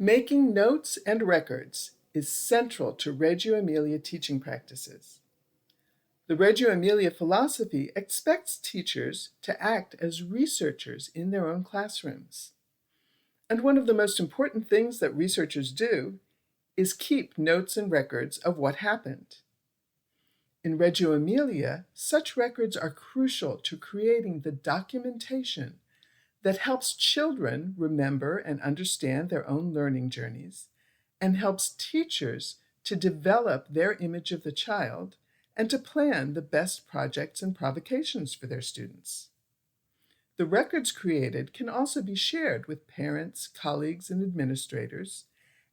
Making notes and records is central to Reggio Emilia teaching practices. The Reggio Emilia philosophy expects teachers to act as researchers in their own classrooms. And one of the most important things that researchers do is keep notes and records of what happened. In Reggio Emilia, such records are crucial to creating the documentation that helps children remember and understand their own learning journeys, and helps teachers to develop their image of the child and to plan the best projects and provocations for their students. The records created can also be shared with parents, colleagues, and administrators,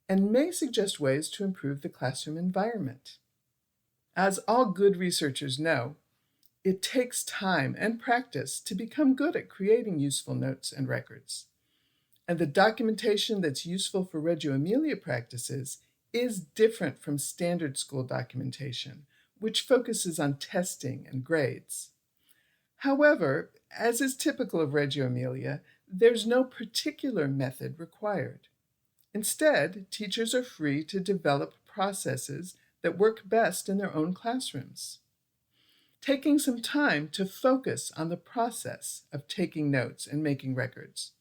and may suggest ways to improve the classroom environment. As all good researchers know, it takes time and practice to become good at creating useful notes and records. And the documentation that's useful for Reggio Emilia practices is different from standard school documentation, which focuses on testing and grades. However, as is typical of Reggio Emilia, there's no particular method required. Instead, teachers are free to develop processes that work best in their own classrooms. Taking some time to focus on the process of taking notes and making records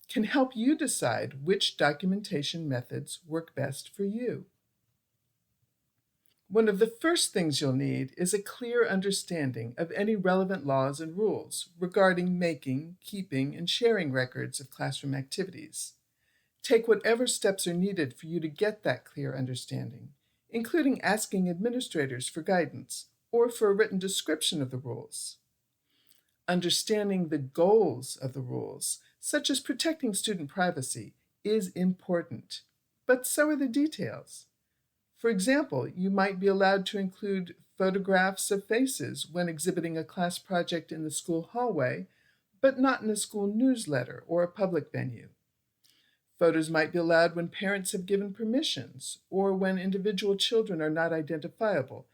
can help you decide which documentation methods work best for you. One of the first things you'll need is a clear understanding of any relevant laws and rules regarding making, keeping, and sharing records of classroom activities. Take whatever steps are needed for you to get that clear understanding, including asking administrators for guidance or for a written description of the rules. Understanding the goals of the rules, such as protecting student privacy, is important, but so are the details. For example, you might be allowed to include photographs of faces when exhibiting a class project in the school hallway, but not in a school newsletter or a public venue. Photos might be allowed when parents have given permissions or when individual children are not identifiable.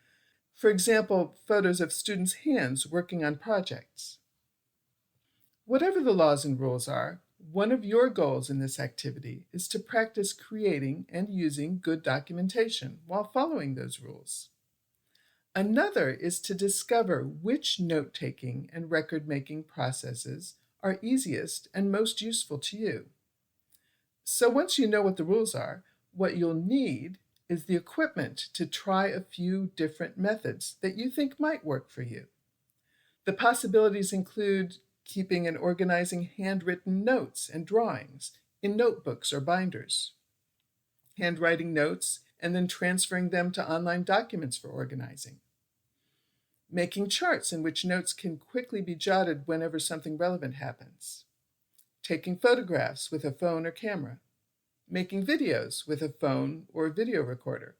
For example, photos of students' hands working on projects. Whatever the laws and rules are, one of your goals in this activity is to practice creating and using good documentation while following those rules. Another is to discover which note-taking and record-making processes are easiest and most useful to you. So once you know what the rules are, what you'll need is the equipment to try a few different methods that you think might work for you. The possibilities include keeping and organizing handwritten notes and drawings in notebooks or binders, handwriting notes and then transferring them to online documents for organizing, making charts in which notes can quickly be jotted whenever something relevant happens, taking photographs with a phone or camera, making videos with a phone or video recorder,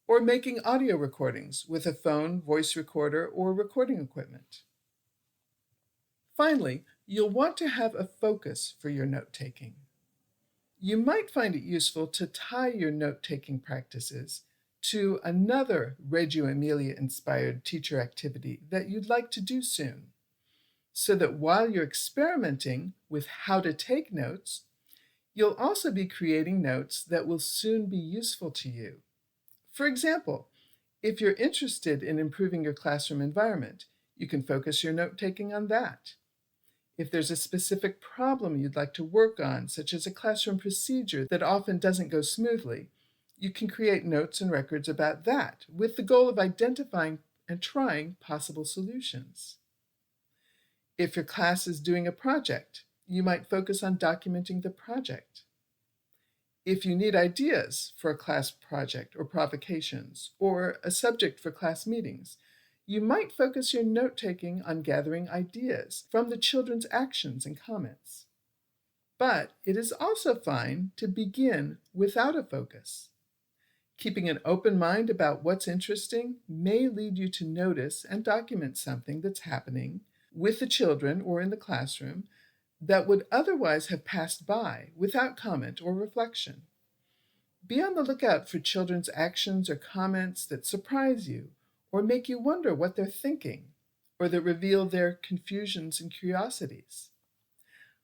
or making audio recordings with a phone, voice recorder, or recording equipment. Finally, you'll want to have a focus for your note-taking. You might find it useful to tie your note-taking practices to another Reggio Emilia-inspired teacher activity that you'd like to do soon, so that while you're experimenting with how to take notes, you'll also be creating notes that will soon be useful to you. For example, if you're interested in improving your classroom environment, you can focus your note-taking on that. If there's a specific problem you'd like to work on, such as a classroom procedure that often doesn't go smoothly, you can create notes and records about that with the goal of identifying and trying possible solutions. If your class is doing a project, you might focus on documenting the project. If you need ideas for a class project or provocations, or a subject for class meetings, you might focus your note-taking on gathering ideas from the children's actions and comments. But it is also fine to begin without a focus. Keeping an open mind about what's interesting may lead you to notice and document something that's happening with the children or in the classroom that would otherwise have passed by without comment or reflection. Be on the lookout for children's actions or comments that surprise you or make you wonder what they're thinking, or that reveal their confusions and curiosities.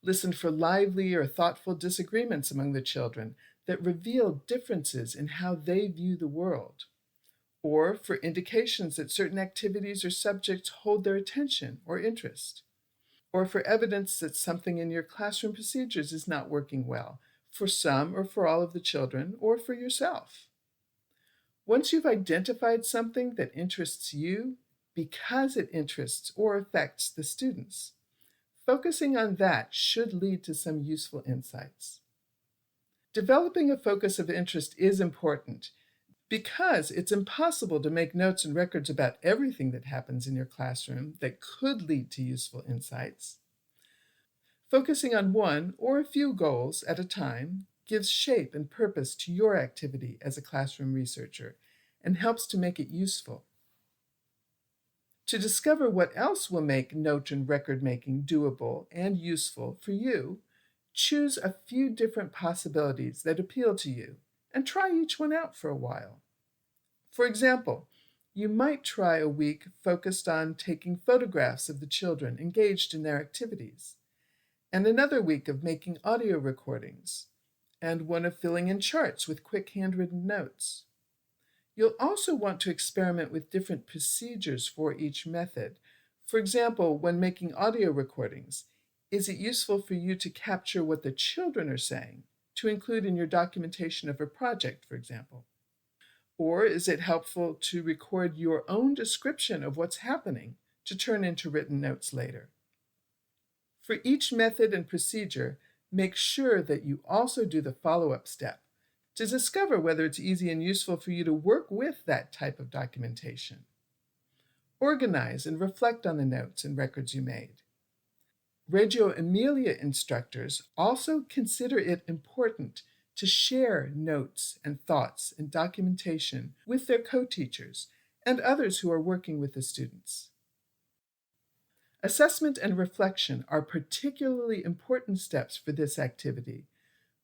Listen for lively or thoughtful disagreements among the children that reveal differences in how they view the world, or for indications that certain activities or subjects hold their attention or interest, or for evidence that something in your classroom procedures is not working well, for some or for all of the children, or for yourself. Once you've identified something that interests you, because it interests or affects the students, focusing on that should lead to some useful insights. Developing a focus of interest is important because it's impossible to make notes and records about everything that happens in your classroom that could lead to useful insights. Focusing on one or a few goals at a time gives shape and purpose to your activity as a classroom researcher and helps to make it useful. To discover what else will make note and record making doable and useful for you, choose a few different possibilities that appeal to you and try each one out for a while. For example, you might try a week focused on taking photographs of the children engaged in their activities, and another week of making audio recordings, and one of filling in charts with quick handwritten notes. You'll also want to experiment with different procedures for each method. For example, when making audio recordings, is it useful for you to capture what the children are saying, to include in your documentation of a project, for example? Or is it helpful to record your own description of what's happening to turn into written notes later? For each method and procedure, make sure that you also do the follow-up step to discover whether it's easy and useful for you to work with that type of documentation. Organize and reflect on the notes and records you made. Reggio Emilia instructors also consider it important to share notes and thoughts and documentation with their co-teachers and others who are working with the students. Assessment and reflection are particularly important steps for this activity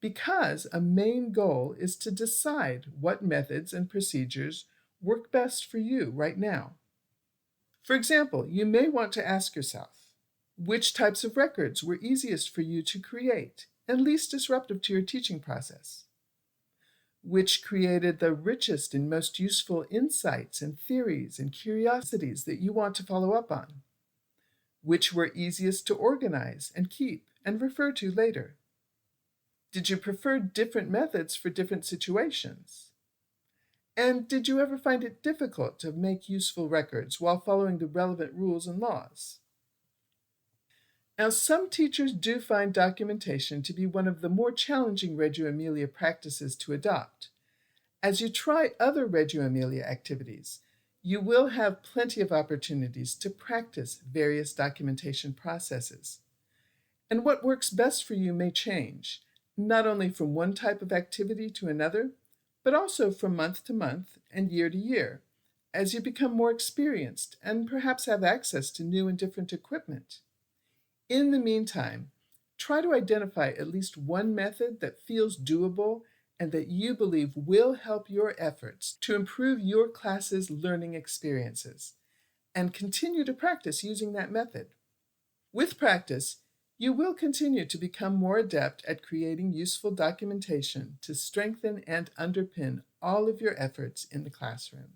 because a main goal is to decide what methods and procedures work best for you right now. For example, you may want to ask yourself, which types of records were easiest for you to create and least disruptive to your teaching process? Which created the richest and most useful insights and theories and curiosities that you want to follow up on? Which were easiest to organize and keep and refer to later? Did you prefer different methods for different situations? And did you ever find it difficult to make useful records while following the relevant rules and laws? Now, some teachers do find documentation to be one of the more challenging Reggio Emilia practices to adopt. As you try other Reggio Emilia activities, you will have plenty of opportunities to practice various documentation processes. And what works best for you may change, not only from one type of activity to another, but also from month to month and year to year, as you become more experienced and perhaps have access to new and different equipment. In the meantime, try to identify at least one method that feels doable and that you believe will help your efforts to improve your class's learning experiences, and continue to practice using that method. With practice, you will continue to become more adept at creating useful documentation to strengthen and underpin all of your efforts in the classroom.